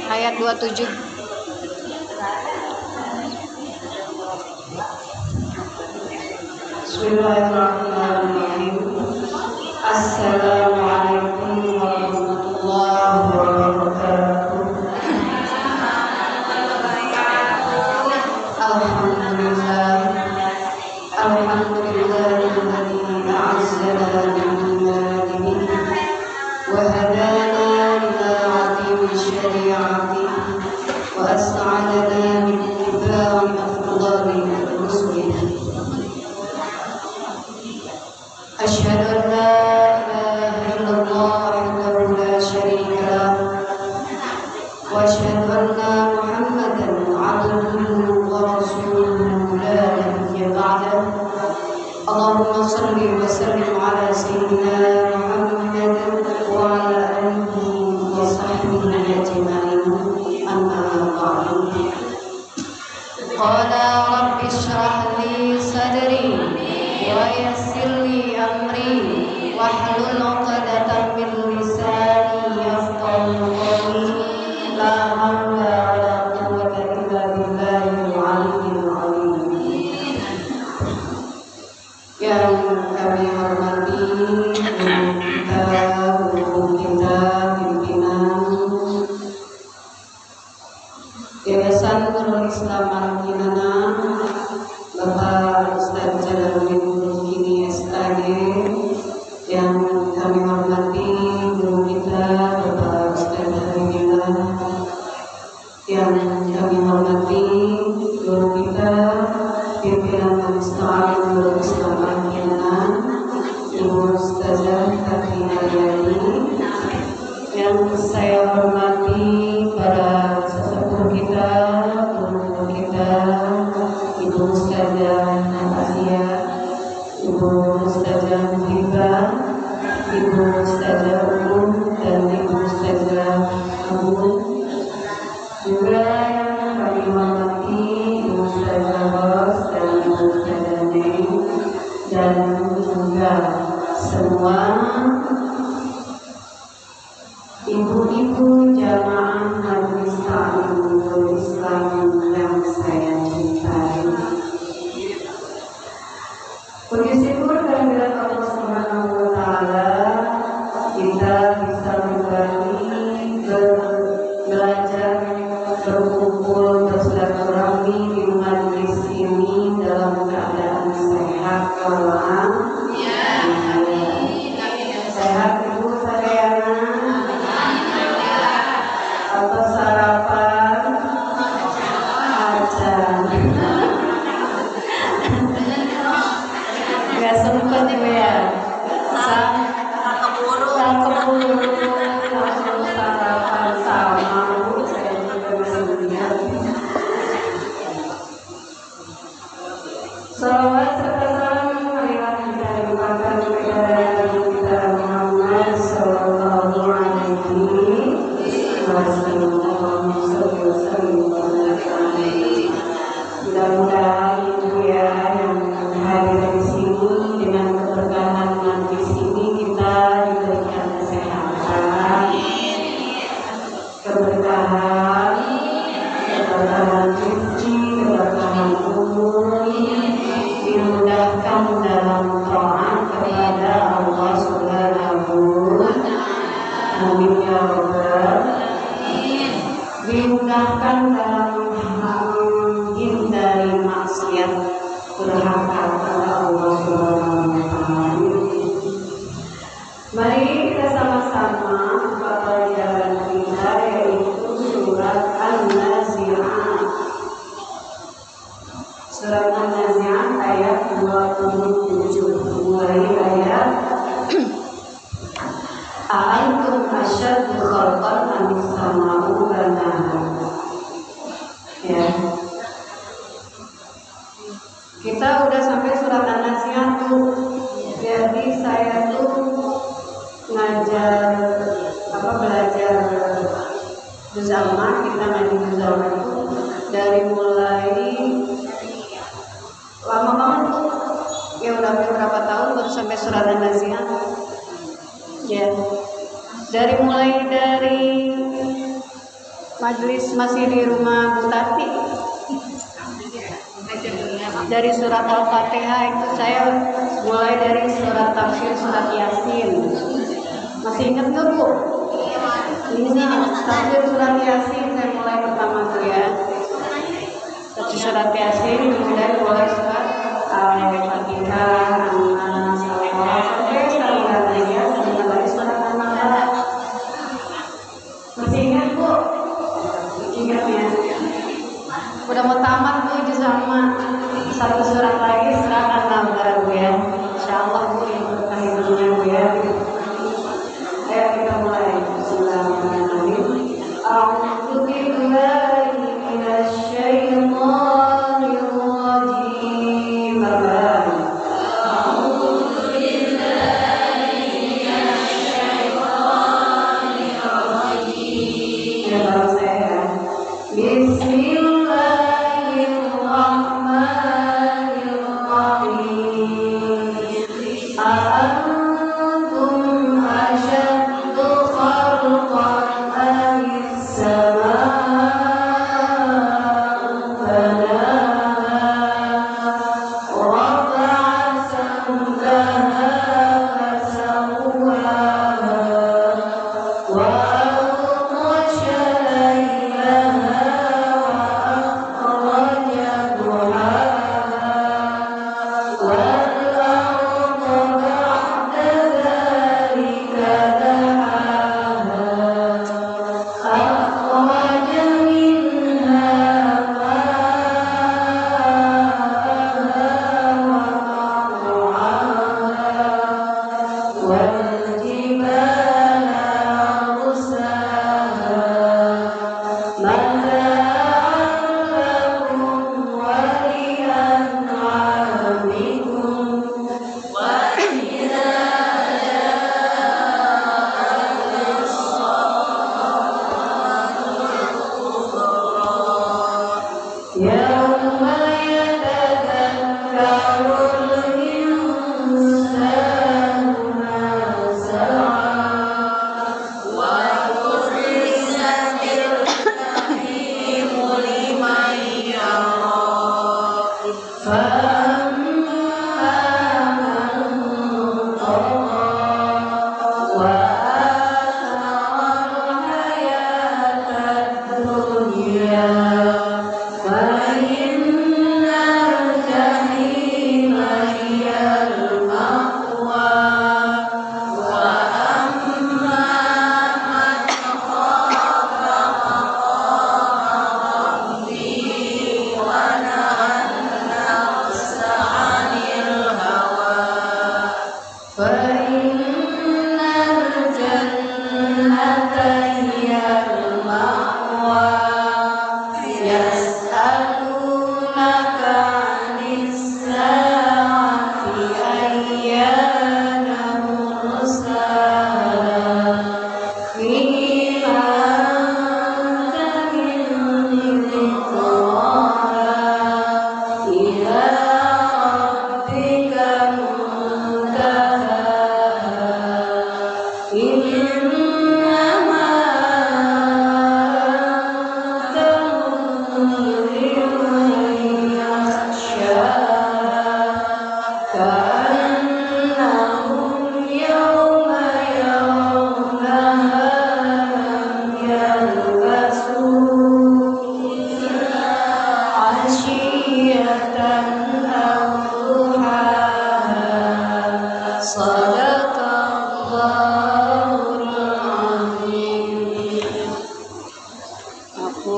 Ayat 27. Bismillahirrahmanirrahim. Assalamualaikum warahmatullahi wabarakatuh. Alhamdulillahilladzi a'azzana bi-ni'matihi wa hadana ila 'azimi syari'ati wa as'adana bi-ittiba'i afdali rusulihi. Asyhadu an la ilaha illallah wahdahu la syarika lahu wa asyhadu anna Muhammadan 'abduhu wa rasuluhu la nabiyya ba'dahu. Allahumma shalli wa sallim ala sayyidina Muhammad wa ala alihi wa sahbihi ajma'in. Amma ba'du. Qala rabbi shrah li sadri wa yassir li amri wahlul 'uqdatam min lisani yafqahu qawli. La hawla wa la quwwata illa billahil 'aliyyil 'azim. Yang kami hormati guru kita pimpinan Yayasan Nurul Islam Marginana, Bapak Ustaz Jalaluddin Murkini SAG. Yang kami hormati guru kita Bapak Ustaz Habibullah. Yang kami hormati guru kita, Ibu Ustazah Asia, Ibu Ustazah Hibah, Ibu Ustazah Umum, dan Ibu Ustazah Abu. Juga yang kami hormati Ibu Ustazah Ros dan Ibu Ustazah Neng, dan juga semua ibu-ibu jamaah Majelis Ta'limul Islam yang saya cintai. Puji syukur kehadirat Allah Subhanahu wa Ta'ala, kita bisa kembali belajar, berkumpul, bersilaturahmi di majelis ini dalam keadaan sehat walafiat. Sehat Ibu Sarayana atau sarapan aja. Gak sempet Bu ya. Keburu langsung sarapan sama Bu. Saya juga masih lihat. Salawat serta salam marilah kita limpahkan kepada Nabi kita Muhammad sallallahu alaihi wasallam. Mudah-mudahan Ibu ya yang hadir di sini dengan keberkahan majelis ini kita diberikan kesehatan, keberkahan rezeki, keberkahan umur, dimudahkan dalam taat kepada Allah Subhanahu wa Ta'ala. Amin ya rabbal. Dimudahkan dalam menghindari maksiat, durhaka kepada Allah Subhanahu wa Ta'ala. Mari kita sama-sama buka pelajaran kita, yaitu surat An-Nazi'at. Surat An-Nazi'at ayat 27, mulai ayat A'antum asyaddu khalqan amis sama'u banaha. Ya. Kita udah sampai surat An-Nazi'at tuh. Jadi saya tuh belajar juz amma, kita ngaji juz amma itu dari mulai lama banget tuh. Ya udah beberapa tahun baru sampai surat An-Nazi'at. Ya. Dari majelis masih di rumah Bu Tati. Dari surat Al-Fatihah itu saya mulai dari surat tafsir surat Yasin. Masih ingat nggak Bu? Ini tafsir surat Yasin saya mulai pertama tuh ya. Tafsir surat Yasin kemudian mulai surat Al-Fatihah, An-Nas, Al-Falaq sampai sekarang ya dari surat Al-Ma'idah. Masih ingat Bu? Ingat ya. Udah mau tamat Bu juz amma. Satu surat lagi surat An-Naml Bu ya. Insyaallah Bu yang berkah hidupnya Bu ya. Ayo kita mulai. Bismillahirrahmanirrahim. A'udzu billahi minasy syaithanir rajim. A'udzu billahi minasy syaithanir rajim. Ya baru saya. Bismillahirrahmanirrahim. A'antum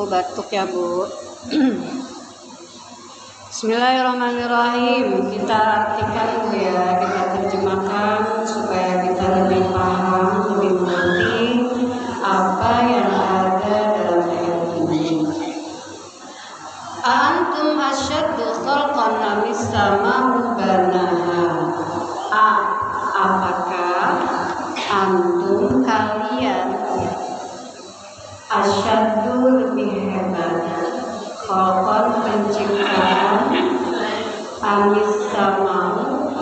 Batuk ya Bu. Bismillahirrahmanirrahim. Kita artikan Bu ya, kita terjemahkan supaya kita lebih paham, lebih mengerti apa yang ada dalam ayat ini. Antum asyaddu khalqan amis sama'u banaha. Apakah antum kalian asyaddu lebih hebat khalqan penciptaan amis sama'u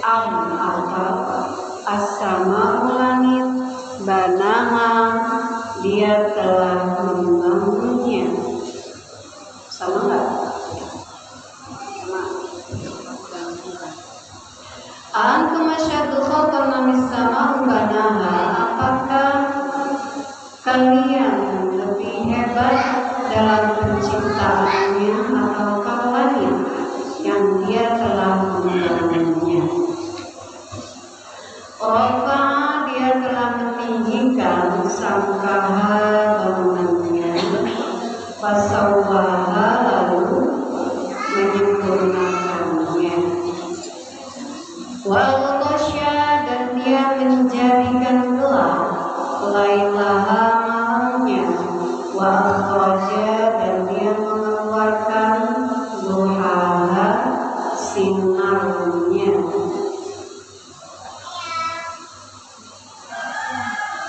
apa as-sama'u langit banaha dia telah membangunnya. Sama enggak? Sama. Antum asyaddu khalqan amis sama'u banaha. Apakah kalian lebih hebat dalam penciptaannya ataukah langit yang dia telah membangunnya? Rafa dia telah meninggikan sangkaha bangunannya, fasawwaha lalu menyempurnakannya, wal ghasya dan dia menjadikan gelap lailaha malamnya, wa akhraja dan dia mengeluarkan duhaha sinarnya,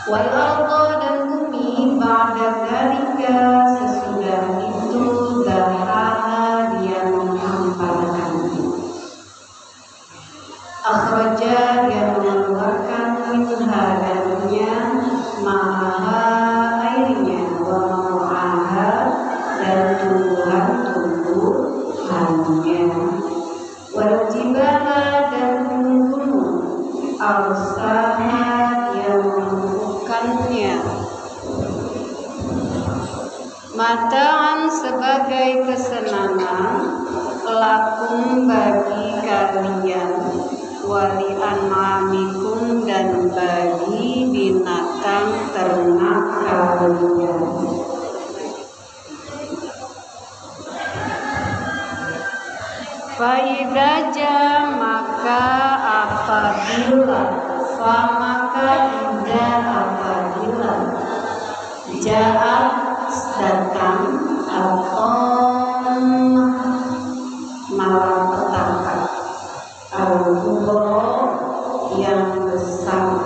wal arda dan bumi ba'da dzalika sesudah itu dahaha dia menghamparkannya, akhraja dia mengeluarkan minha darinya ma'aha airnya, wa ma'aha dan tumbuhan-tumbuhannya, wal jibala dan gunung arsaha dia menumbuhkannya, mata'an sebagai kesenangan lakum bagi kalian, wali an'amikum dan bagi binatang ternak kalian. Faidaja maka apabila jaat datang atau malapetaka al-kubra yang besar,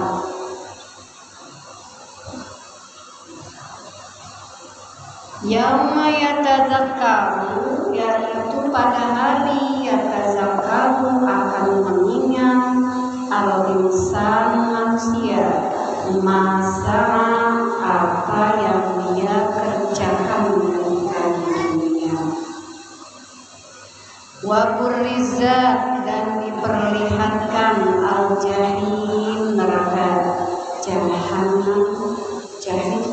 yauma yatadzakkaru yaitu pada hari yatadzakkaru akan mengingat al-insan manusia masa apa yang dia kerjakan ketika di dunia. Wa burrizat dan diperlihatkan al-jahim neraka jahanam jahim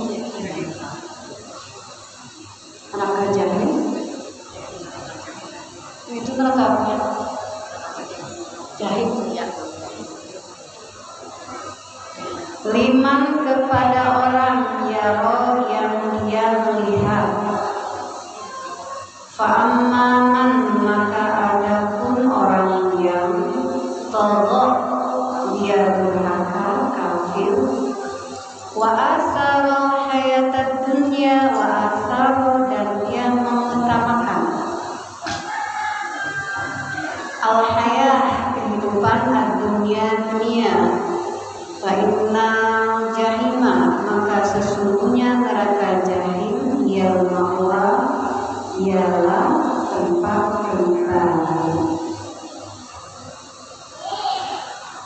neraka jahim itu neraka apa? Jahim ya. Liman kepada orang yaro yang dia melihat. Fa'amman maka adapun orang yang tolok dia durhaka kafir. Wa asara hayatad dunya wa asara dan dia mengutamakan al hayah kehidupan dunia. Fa innal jahima maka sesungguhnya neraka jahim ialah tempat kembali.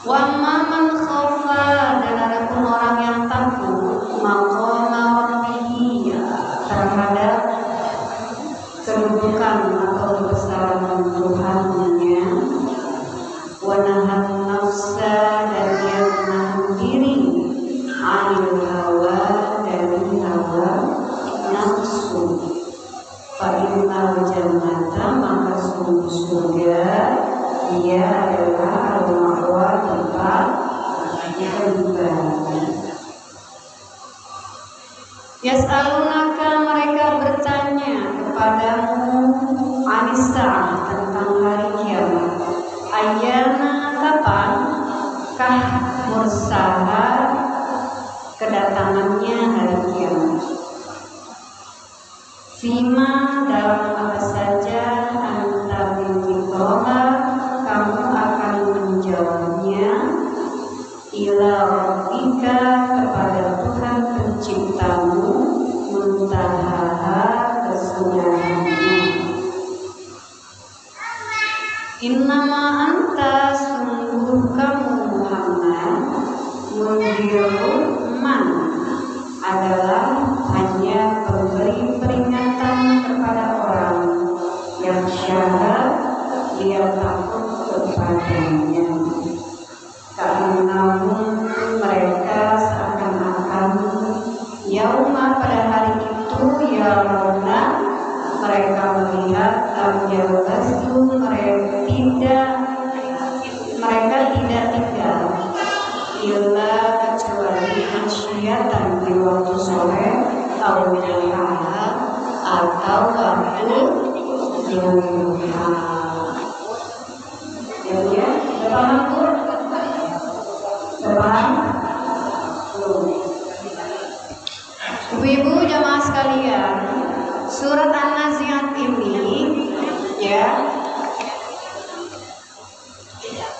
Wa man khafa dan adapun orang yang takut maqama rabbih terhadap kedudukan atau kebesaran Tuhannya. Wa nahan nafsa dan dia menahan diri anil hawa dari hawa nafsu. Fa'inal jannata maka sungguh surga dia adalah al-ma'wa tempat kembali. Yas'alunaka mereka bertanya kepadamu anis-sa'ah tentang hari kiamat. Ayyana kapan kah mursaha kedatangannya hari kiamat. Fima dalam apa saja anta bidzikroha kamu akan menjawabnya ila rabbika kepada Tuhan penciptamu muntahaha kesudahannya. Innama anta sungguh kamu Muhammad mundirun man adalah hanya pemberi peringatan kepada orang yang syahad dia takut kepadanya. Karena mereka seakan-akan yauma pada hari itu yauna mereka melihat amjabasu mereka tidak tinggal illa kecuali asyiatan di waktu sore atau duha atau waktu duha. Ya, paham Bu? Paham? Ibu-ibu jamaah sekalian, surat An-Nazi'at ini ya.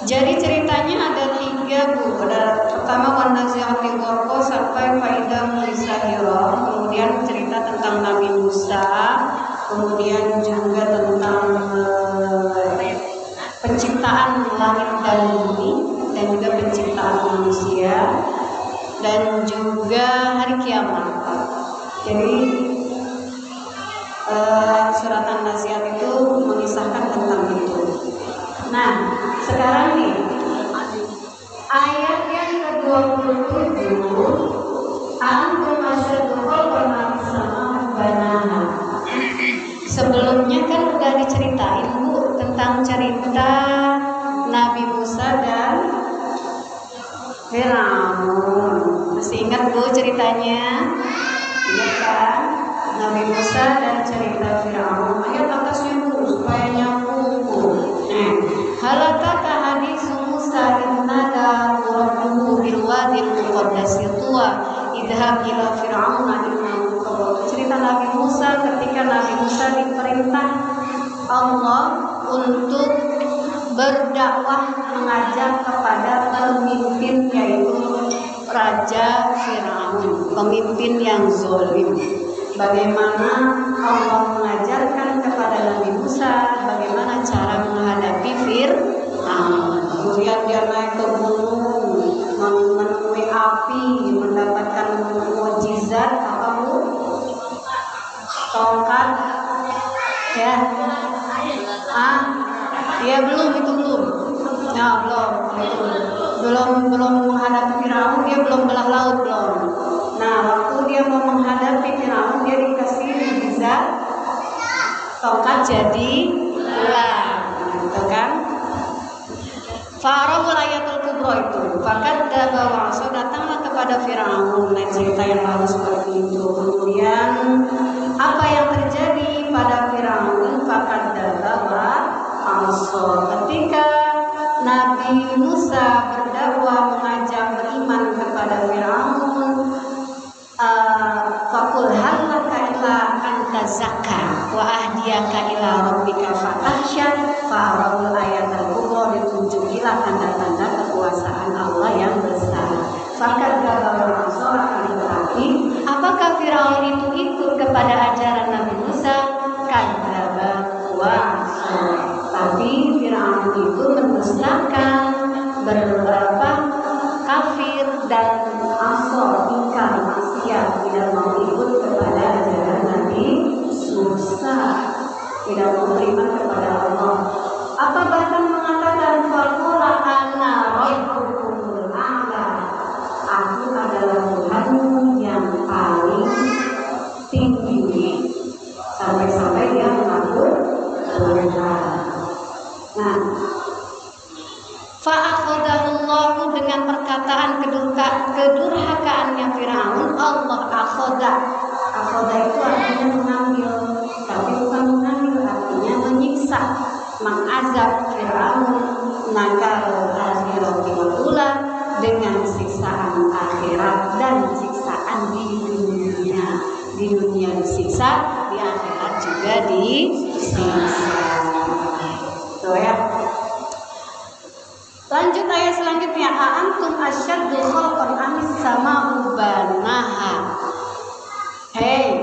Jadi ceritanya ada 3 Bu. Pertama Wan-Nazi'ati Gharqa sampai Faidah Mulisahira, kemudian cerita tentang Nabi Musa, kemudian juga tentang penciptaan langit dan bumi dan juga penciptaan manusia dan juga hari kiamat. Jadi surat An-Nazi'at itu mengisahkan tentang itu. Nah, sekarang nih ayat yang ke-27 antum asyaddu khalqan sama banaha. Sebelumnya kan udah diceritain Bu tentang cerita Nabi Musa dan Firaun. Masih ingat Bu ceritanya? Ingat kan? Nabi Musa dan cerita Firaun. Ayat atasnya Bu supaya nyambung Bu. Halataka hadis Musa innada rabbuhu bil wadil muqaddasi tuwa idhab ila fir'auna innahu tagha. Cerita Nabi Musa ketika Nabi Musa diperintah Allah untuk berdakwah mengajak kepada pemimpin yaitu Raja Firaun, pemimpin yang zalim. Bagaimana Allah mengajarkan kepada Nabi Musa bagaimana cara menghadapi Fir'aun. Kemudian dia naik ke gunung, menemui api, mendapatkan mukjizat apa Bu? Tongkat, ya, Ya belum, itu belum. Nah, belum menghadapi Firaun, dia belum belah laut belum. Nah, waktu dia mau menghadapi Firaun, dia dikasih mukjizat tongkat jadi ular, gitu kan? Farahul ayatul kubro itu. Fakat bahwa datanglah kepada Firaun. Lain cerita yang lalu seperti itu. Kemudian apa yang terjadi pada Firaun? Fakat bahwa ketika Nabi Musa berdakwah mengajak beriman kepada Firaun, fakul halaka ila anta zakka wa ahdiyaka ila rabbika fatahsya farahul ayatul kubro, ditunjukilah tanda-tanda kekuasaan Allah yang besar. Fakat gagal akan berarti apakah Firaun itu ikut kepada ajaran Nabi Musa? Kadzdzaba wa tapi Firaun itu mendustakan, kafir dan asor, ingkar, maksiat, tidak mau ikut kepada ajaran Nabi Musa, tidak mau beriman kepada Allah. Apa bahkan mengatakan faqala ana rabbukumul a'la, aku adalah Tuhanmu yang paling tinggi, sampai-sampai dia mengaku Tuhan. Nah, fa'akhadahullahu, dengan perkataan kedurhakaannya Firaun, Allah akhoda itu artinya mengambil, tapi bukan mengambil, artinya menyiksa, mengazab Firaun nakal akhirat ula, dengan siksaan akhirat dan siksaan di dunia disiksa, di akhirat juga disiksa. Tuh ya. Lanjut ayat selanjutnya, aantum asyaddu khalqan amis sama'u banaha. Hei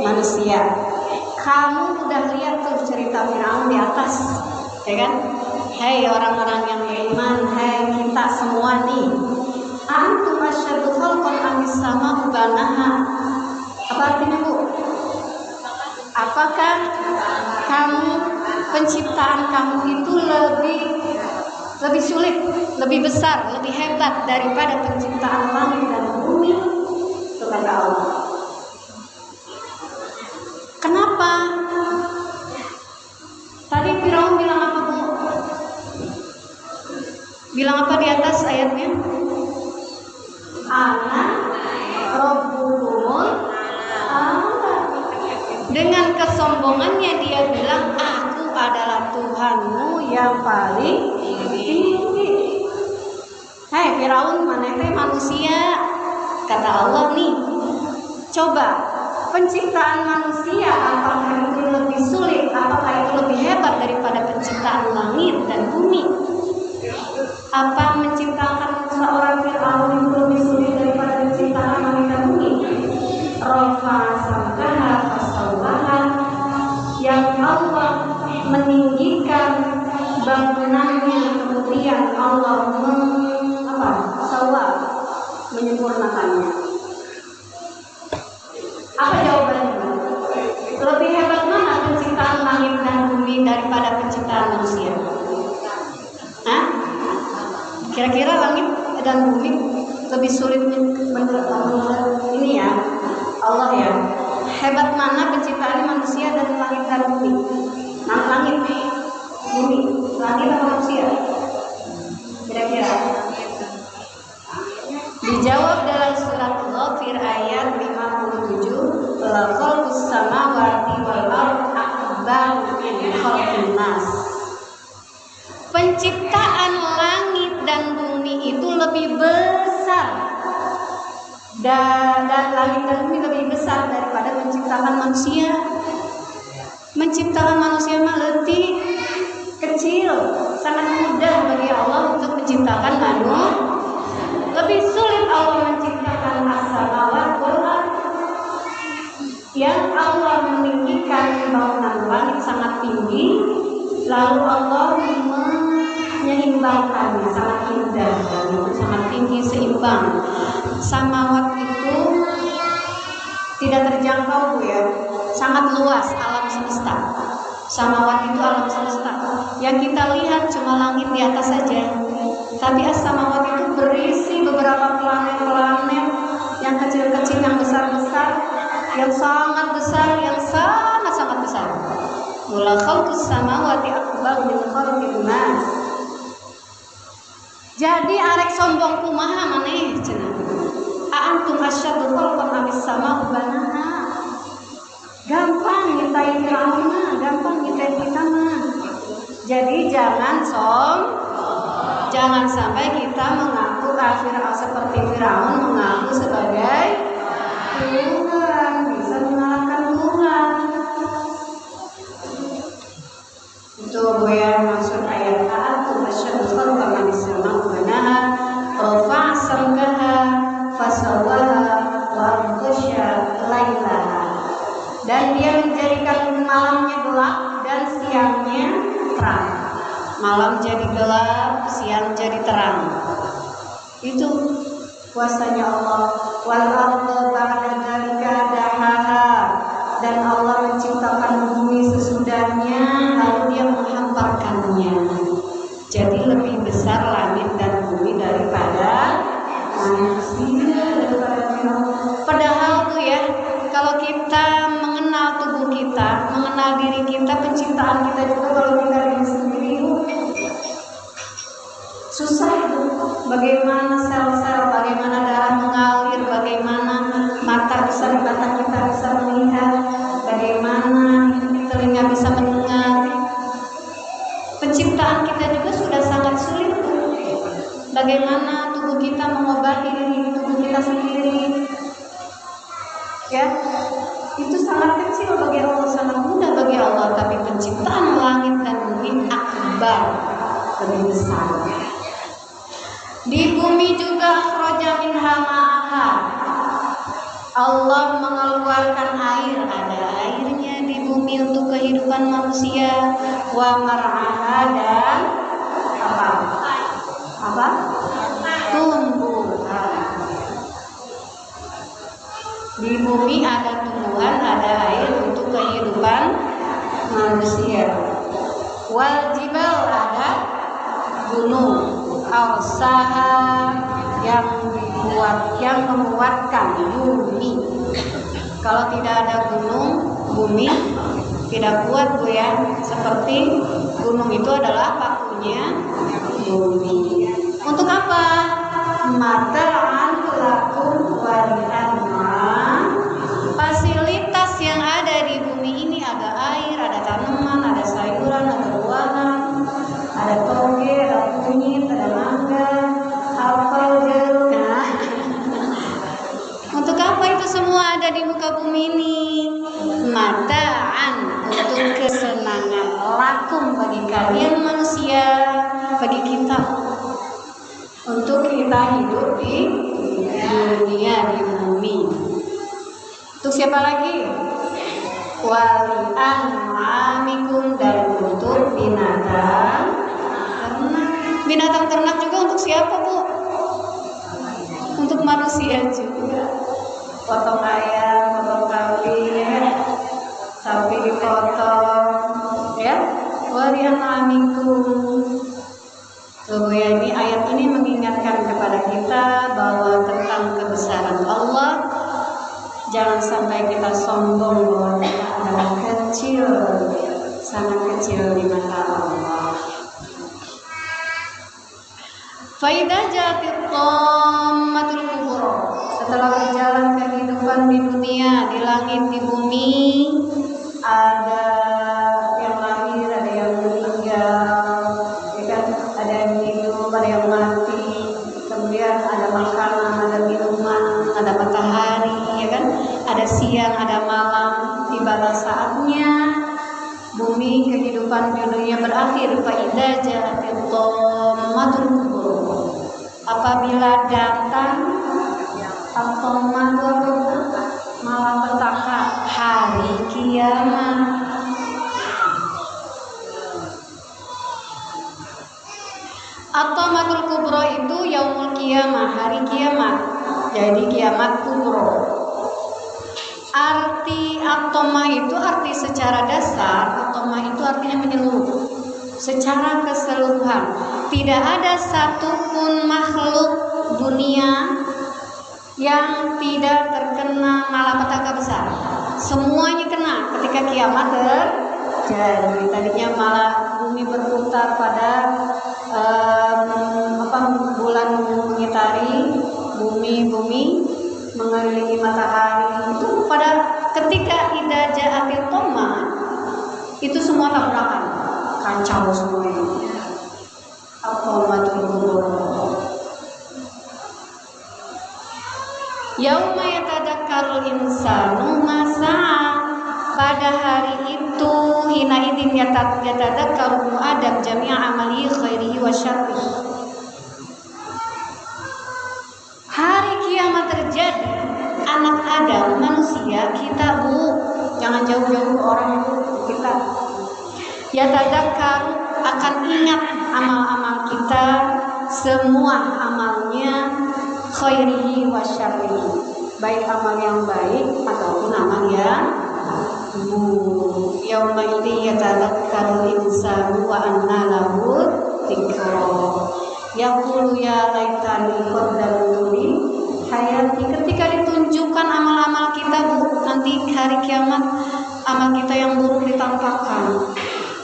manusia, kamu udah lihat tuh cerita Firaun di atas, ya kan? Hei orang-orang yang beriman, hei kita semua nih. Aantum asyaddu khalqan amis sama'u banaha. Apa artinya, Bu? Apakah kamu, penciptaan kamu itu lebih sulit, lebih besar, lebih hebat daripada penciptaan langit dan bumi? Itu kata Allah. Kenapa? Tadi Firaun bilang apa, Bu? Bilang apa di atas ayatnya? Ana rabbukumul a'la. Dengan kesombongannya dia bilang, aku adalah Tuhanmu yang paling tinggi. Hai Firaun, mana teh manusia? Kata Allah nih, coba penciptaan manusia apakah itu lebih sulit, apakah itu lebih hebat daripada penciptaan langit dan bumi? Apa menciptakan seorang Firaun itu lebih sulit daripada penciptaan langit dan bumi? Rafa samkaha fasawwaha, yang Allah meninggikan bangunannya, kemudian Allah menyempurnakannya. Apa jawabannya? Lebih hebat mana penciptaan langit dan bumi daripada penciptaan manusia? Hah? Kira-kira langit dan bumi lebih sulit menurut ini ya Allah ya. Hebat mana penciptaan manusia dan langit dan bumi? Langit, bumi, langit atau manusia? Kira-kira? Dijawab dalam surat Ghafir ayat 57, khalqus samawati wal ardh akbar min khalqin nas. Penciptaan langit dan bumi itu lebih besar, dan langit dan bumi lebih besar daripada menciptakan manusia. Menciptakan manusia mah letih, kecil, sangat mudah bagi Allah untuk menciptakan manusia. Lebih sulit Allah menciptakan as-samawat wal ardh, yang Allah meninggikan bangunan langit sangat tinggi, lalu Allah menyeimbangkannya, sangat indah dan itu sangat tinggi, seimbang. Samawat itu tidak terjangkau, Bu ya, sangat luas alam semesta. Samawat itu alam semesta. Yang kita lihat cuma langit di atas saja. Tapi as-samawat itu berisi beberapa planet-planet yang kecil-kecil, yang besar-besar, yang sangat besar, yang sangat-sangat besar. Wala khalqus samawati akbar min khalqin nas. Jadi arek sombong kumaha maneh cenah. Antum asyaddu khalqan amis sama'u banaha. Gampang ngitai Firaun mah, gampang ngitai kita mah. Jadi jangan sampai kita mengaku kafir seperti Firaun, mengaku sebagai Tuhan, bisa mengalahkan Tuhan. Itu ya maksud ayat antum asyaddu khalqan amis sama'u banaha. Rafa'a samkaha fasawaha wa anqasha lailaha. Dan dia menjadikan malamnya gelap dan siangnya terang. Malam jadi gelap, siang jadi terang. Itu kuasanya Allah. Wal arda ba'da dzalika dahaha. Dan Allah menciptakan bumi sesudahnya, lalu dia menghamparkannya. Jadi lebih besar langit dan bumi daripada manusia, daripada Firaun. Padahal tuh ya, kalau kita mengenal tubuh kita, mengenal diri kita, penciptaan kita juga, kalau kita diri sendiri susah itu. Bagaimana sel-sel, bagaimana darah mengalir, bagaimana mata bisa kita bisa melihat, bagaimana telinga bisa mendengar. Penciptaan kita juga sudah sangat sulit. Bagaimana tubuh kita mengobati diri tubuh kita sendiri? Ya, itu sangat kecil bagi Allah, sangat mudah bagi Allah. Tapi penciptaan langit dan bumi akbar, lebih besar. Di bumi juga akhraja minha ma'aha. Allah mengeluarkan air, ada airnya di bumi untuk kehidupan manusia. Wa mar'aha, dan apa? Tumbuhan. Di bumi ada tumbuhan, ada air untuk kehidupan manusia. Wal jibal, ada gunung. Arsaha, yang menguatkan bumi. Kalau tidak ada gunung, bumi tidak kuat Bu ya. Seperti gunung itu adalah pakunya bumi. Untuk apa? Mata'an lakum wa li'an'am. Fasilitas yang ada di bumi ini ada air, ada tanaman, ada sayuran, ada buahan, ada toge, ada kunyit, ada mangga, apel, jeruk. Nah, untuk apa itu semua ada di muka bumi ini? Mata'an, untuk kesenangan, lakum, bagi kalian manusia, bagi kita, untuk kita hidup di dunia, di bumi. Untuk siapa lagi? Wali'an ma'amikum, dan untuk binatang ternak. Binatang ternak juga untuk siapa Bu? Untuk manusia juga. Potong ayam, potong kambing, ya. Sapi dipotong, ya. Wali'an ma'amikum. So, ya, ini ayat ini mengingatkan kepada kita bahwa tentang kebesaran Allah. Jangan sampai kita sombong bahwa kita adalah kecil, sangat kecil di mata Allah. Faidah jatit qammatul kubra. Setelah berjalan kehidupan di dunia, di langit, di bumi, ada yang lahir, ada yang meninggal, ya kan? Ada yang hidup, ada yang mati. Kemudian ada makanan, ada minuman, ada matahari, ya kan? Ada siang, ada malam. Tibalah saatnya bumi, kehidupan di dunia berakhir. Faidah jatil qammatul kubra. Apabila datang atau malapetaka, hari kiamat. Atau matul kubro itu yaumul kiamah, hari kiamat. Jadi kiamat kubro. Arti atoma itu arti secara dasar, atoma itu artinya menyeluruh, secara keseluruhan. Tidak ada satupun makhluk dunia yang tidak terkena malapetaka besar. Semuanya kena ketika kiamat terjadi. Tadinya malah bumi berputar pada bulan mengitari bumi mengelilingi matahari. Itu pada ketika idza ja'atil toma itu semua tabrakan, kacau semuanya. Atomatul kubur. Yauma yatadzakkarul insanu ma sa'a. Pada hari itu hina idin yatadzakkaru adam jami'a amali khairihi wa syarrihi. Hari kiamat terjadi, anak Adam manusia kita jangan jauh-jauh orang kita. Yatadzakkaru akan ingat amal-amal kita, semua amalnya khairihi wa syarrihi, baik amal yang baik ataupun amal yang buruk. Yauma idzi yatadzakkarul insanu wa anna lahu dzikra. Yaqulu ya laitani qaddamtu li hayati. Ketika ditunjukkan amal-amal kita nanti hari kiamat, amal kita yang buruk ditampakkan,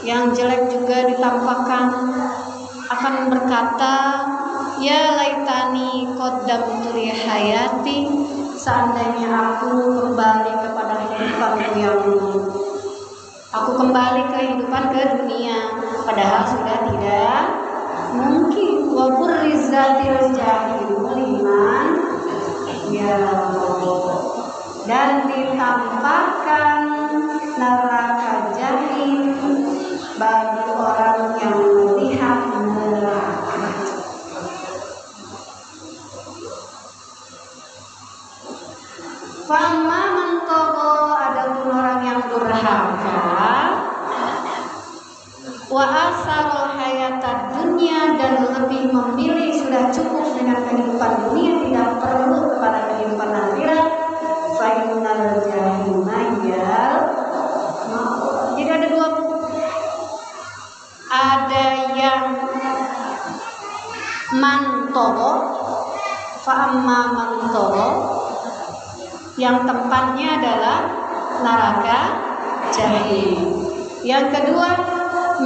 yang jelek juga ditampakkan, akan berkata ya laitani qaddamtu li hayati, seandainya aku kembali kepada kehidupanku yang dulu. Aku kembali ke kehidupan ke dunia, padahal sudah tidak mungkin. Wa burrizatil jahim liman ya, dan ditampakkan neraka jahim bagi orang yang melihat neraka. Fa'amma man tagha, adapun orang yang durhaka, wa asarul hayatad dunya, dan lebih memilih sudah cukup dengan kehidupan dunia, tidak perlu kepada kehidupan akhirat, fa innal jahima yal. Jadi ada dua, ada yang mantogo, fa amma mantogo, yang tempatnya adalah neraka jahim. Yang kedua,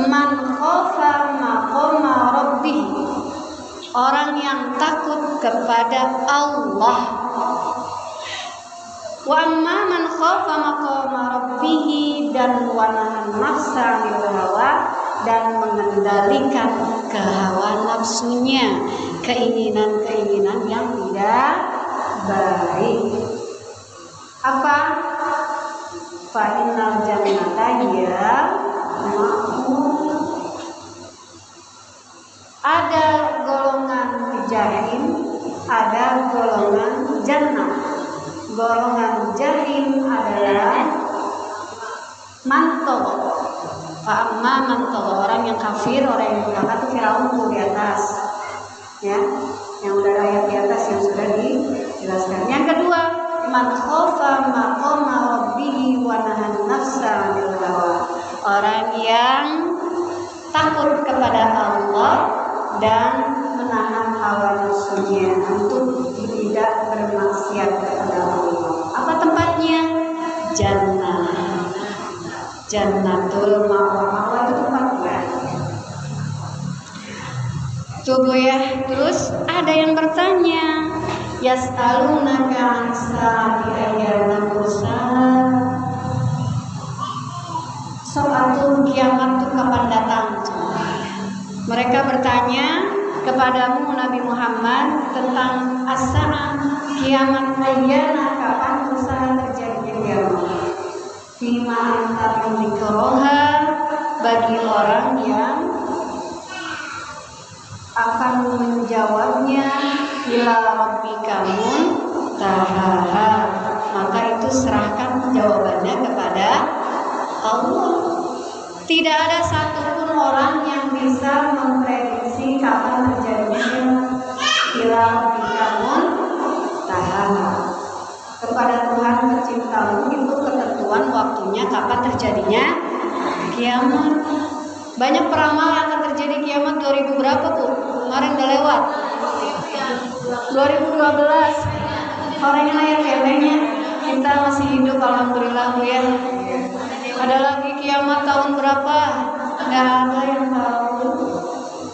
man khafa maqama rabbih, orang yang takut kepada Allah. Wa amma man khafa maqama rabbih, dan wa nahan nafsa 'anil hawa, dan mengendalikan kehawa nafsunya, keinginan-keinginan yang tidak baik. Apa? Fa innal jannata ya ma'mur. Ada golongan jahim, ada golongan jannah. Golongan jahim adalah manto. Fa amma manto, orang yang kafir, orang yang durhaka, itu Firaun tuh di atas. Ya, yang udah ayat di atas yang sudah dijelaskan. Yang kedua, man khafa maqama rabbih wa nahan nafsa 'anil hawa, orang yang takut kepada Allah dan menahan hawa nafsunya untuk tidak bermaksiat kepada Allah. Apa tempatnya? Jannah. Jannatul ma'wa, itu tempatnya. Coba ya. Terus ada yang bertanya, yas'alunaka 'an sa'ati ayyana mursaha. Soal kiamat itu kapan datang? Mereka bertanya kepadamu Nabi Muhammad tentang as-sa'ah, kiamat ayyana, kapan mursaha terjadinya kiamat. Fima anta min dzikroha, bagi orang yang akan menjawabnya, ila rabbika muntahaha, maka itu serahkan jawabannya kepada Allah. Tidak ada satupun orang yang bisa memprediksi kapan terjadinya ila rabbika muntahaha. Kepada Tuhan terciptamu itu ketentuan waktunya kapan terjadinya kiamat. Banyak peramal akan terjadi kiamat 2000 berapa Bu? Kemarin udah lewat 2012. Orangnya yang kelengnya kita masih hidup alhamdulillah Bu ya. Ada lagi kiamat tahun berapa? Nggak ada yang tahu.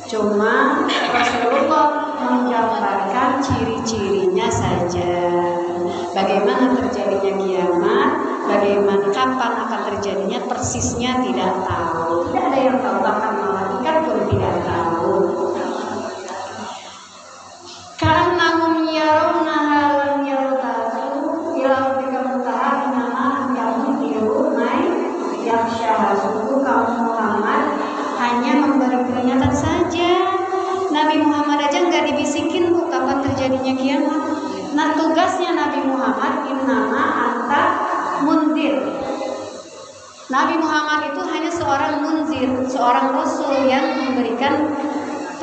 Cuma Rasulullah menggambarkan ciri-cirinya saja. Bagaimana terjadinya kiamat, bagaimana kapan akan terjadinya persisnya tidak tahu. Tidak ada yang tahu, bahkan malaikat pun tidak tahu. Ka'annahum yarawnaha lam yartadu ila rabbika muntaha innama ya'muru yakhsha. Sungguh kaum Muhammad hanya memberi peringatan saja. Nabi Muhammad aja nggak dibisikin Bu kapan terjadinya kiamat. Nah tugasnya Nabi Muhammad innama anta mundir. Nabi Muhammad itu hanya seorang munzir, seorang rasul yang memberikan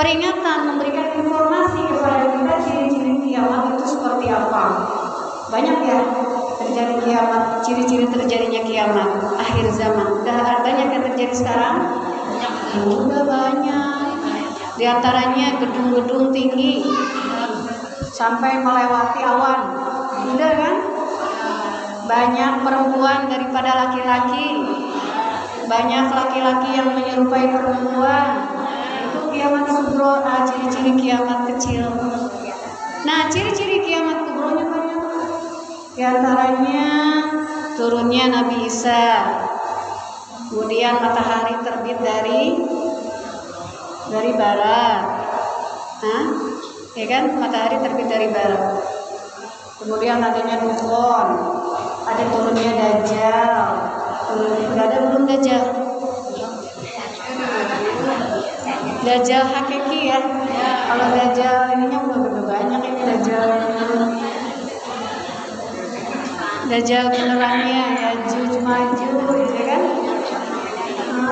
peringatan, memberikan informasi kepada kita ciri-ciri kiamat itu seperti apa. Banyak ya terjadi kiamat, ciri-ciri terjadinya kiamat akhir zaman. Udah banyak yang terjadi sekarang? Udah banyak. Di antaranya gedung-gedung tinggi sampai melewati awan. Udah kan? Banyak perempuan daripada laki-laki. Banyak laki-laki yang menyerupai perempuan. Itu kiamat kubro, ciri-ciri kiamat kecil. Nah, ciri-ciri kiamat kubronya banyak. Di antaranya turunnya Nabi Isa. Kemudian matahari terbit dari barat. Ya kan? Matahari terbit dari barat. Kemudian adanya dukun, ada turunnya Dajjal. Udah ada belum Dajjal? Dajjal hakiki ya. Kalau Dajjal ininya udah banyak ini Dajjal. Dajjal benerannya Yajuj Majuj ya kan?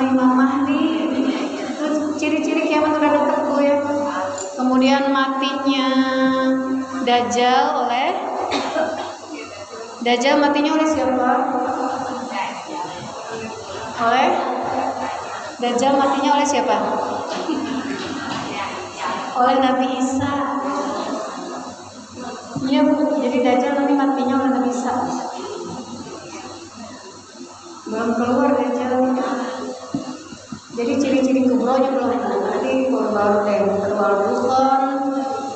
Imam Mahdi. Itu ciri-ciri kiamat udah dekat Bu ya. Kemudian matinya Dajjal matinya oleh siapa? Dajjal matinya oleh siapa? Oleh Nabi Isa. Iya Bu, jadi Dajjal nanti matinya oleh Nabi Isa. Belum keluar Dajjal. Jadi ciri-ciri kubronya belum nanti baru dukun.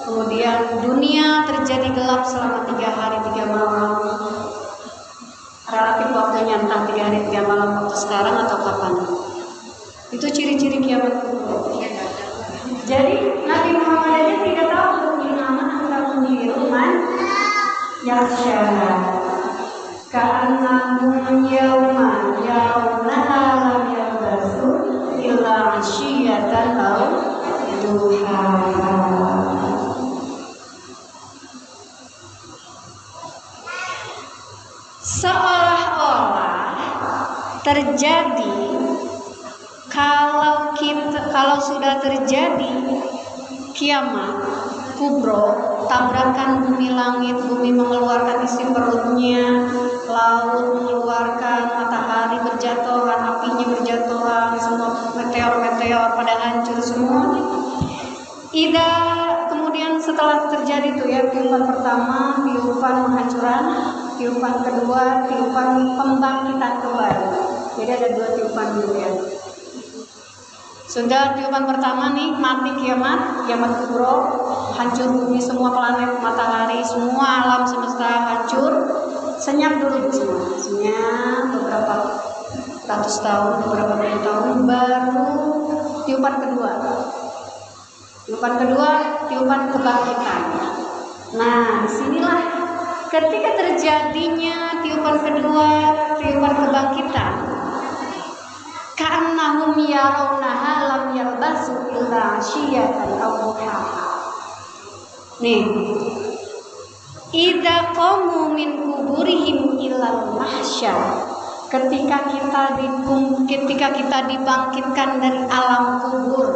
Kemudian dunia terjadi gelap selama 3 hari 3 malam. Relatif waktunya entah 3 hari 3 malam waktu sekarang atau kapan. Itu ciri-ciri kiamat kubro. Jadi Nabi Muhammad aja tidak tahu nama antara pengiriman yakhsha. Ka'annahum yawma yarawnaha lam yalbasu illa 'ashiyatan aw duhaha. Seolah-olah terjadi kalau sudah terjadi kiamat kubro, tabrakan bumi langit, bumi mengeluarkan isi perutnya, laut mengeluarkan, matahari berjatuhan, apinya berjatuhan, semua meteor-meteor pada hancur semua. Kemudian setelah terjadi itu ya, tiupan pertama, tiupan penghancuran, tiupan kedua, tiupan pembangkitan kembali. Jadi ada 2 tiupan dulu ya. Sudah tiupan pertama nih, mati kiamat kubro, hancur bumi, semua planet, matahari, semua alam semesta hancur. Senyap dulu semua, senyap beberapa ratus tahun, beberapa puluh tahun, baru tiupan kedua. Tiupan kedua, tiupan kebangkitan. Nah, disinilah ketika terjadinya tiupan kedua, tiupan kebangkitan. Ka'annahum yarawnaha lam yalbasu illa 'ashiyatan aw duhaha. Nih, idza qamu min kuburihim ilal mahsyar. Ketika kita dibangkitkan dari alam kubur.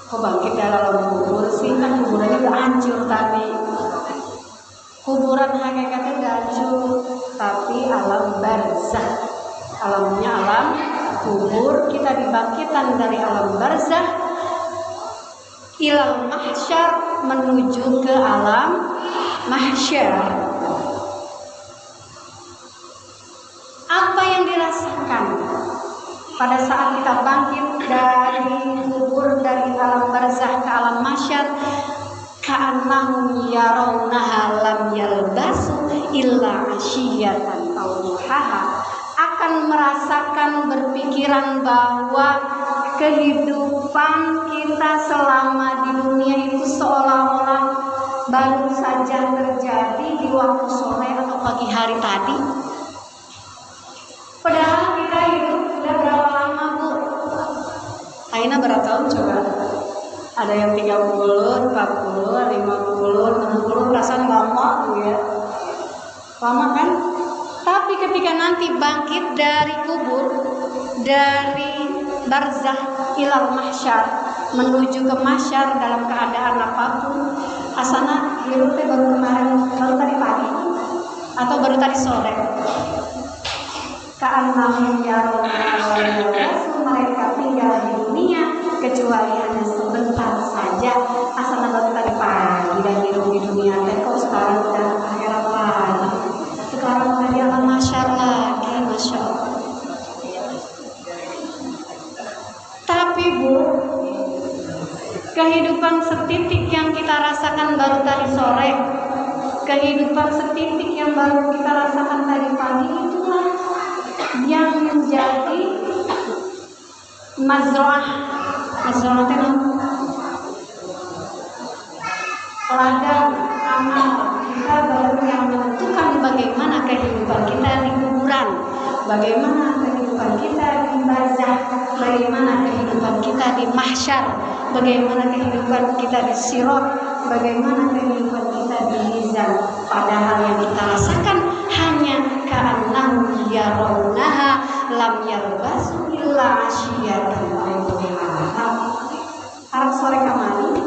Kok bangkit dari alam kubur sih? Kan kuburannya udah hancur tadi. Kuburan hakikatnya udah hancur. tapi alam barzah. Alamnya alam kubur, kita dibangkitkan dari alam barzah ilal mahsyar, menuju ke alam mahsyar. Apa yang dirasakan pada saat kita bangkit dari kubur, dari alam barzah ke alam mahsyar? Ka'annahum yarawnaha lam yalbasu illa asyiyatan aw duhaha. Akan merasakan, berpikiran bahwa kehidupan kita selama di dunia itu seolah-olah baru saja terjadi di waktu sore atau pagi hari tadi. Padahal kita hidup sudah berapa lama, Bu? Aina berapa tahun coba? Ada yang 30, 40, 50, 60, perasaan lama ya. Lama kan? Tapi ketika nanti bangkit dari kubur, dari barzah ilal mahsyar, menuju ke mahsyar dalam keadaan apapun, asana hidup baru kemarin, baru tadi pagi atau baru tadi sore. Ka'annahum yarawna mereka tinggal di dunia kecuali hanya sebentar saja. Asana baru tadi pagi dan hidup di dunia, kok sekarang udah akhirat lagi. Sekarang udah di alam mahsyar lagi, masya Allah. Tapi Bu, kehidupan setitik yang kita rasakan baru tadi sore, kehidupan setitik yang baru kita rasakan tadi pagi, itulah yang menjadi mazra'ah. Mazra'ah itu ladang amal kita baru yang menentukan bagaimana kehidupan kita di kuburan, bagaimana kehidupan kita di barzah, bagaimana kehidupan kita di mahsyar, bagaimana kehidupan kita di sirat, bagaimana kehidupan kita di mizan. Padahal yang kita rasakan hanya ka'annahum yarawnaha lam yalbasu illa asyiyatan aw duhaha. Harap sore kamari,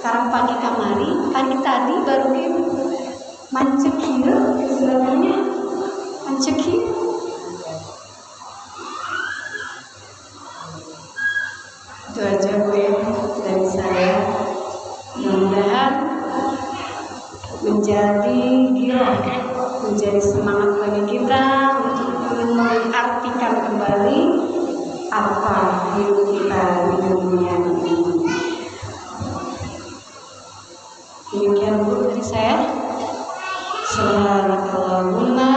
sekarang pagi kamari, pagi tadi baru ini mancekir istilahnya, mancekir. Itu aja Bu ya dari saya. Mudah-mudahan menjadi giroh, menjadi semangat bagi kita untuk mengartikan kembali apa hidup kita di dunia ini. Demikian Bu dari saya. Subhanakallahumma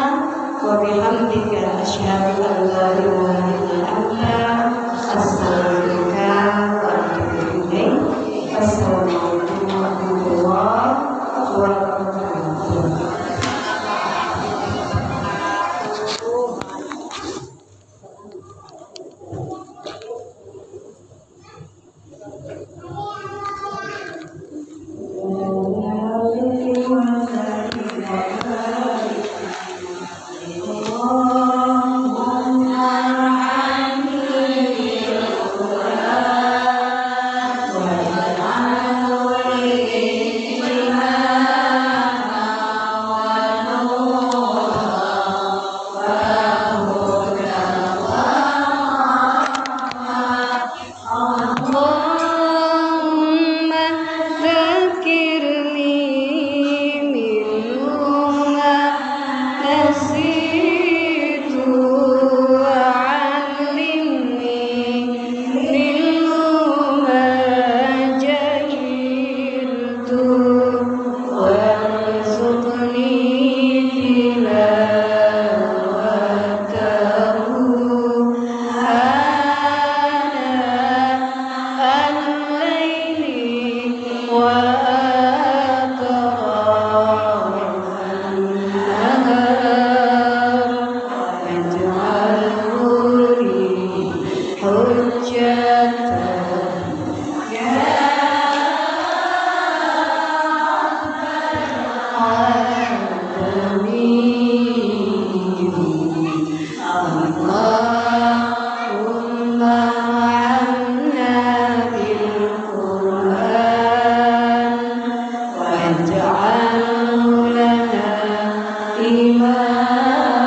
wa bihamdika asyhadu an la ilaha illa anta astaghfiruka wa atubu ilaik. Assalamualaikum warahmatullahi wabarakatuh. واجعله لنا إماما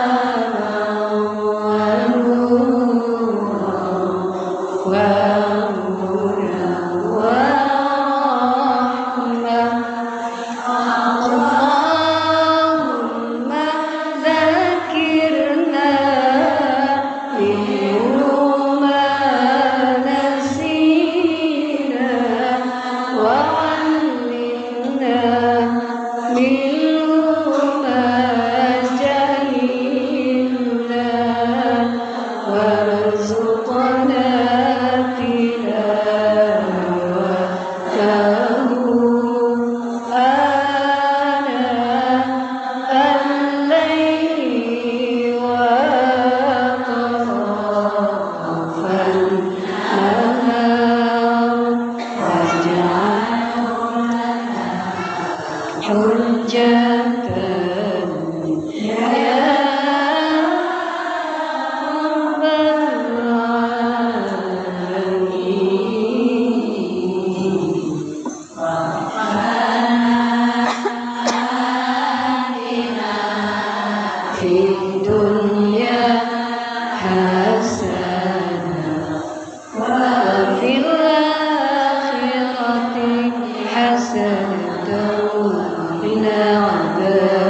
وفي الآخرة حسنة وقنا عذاب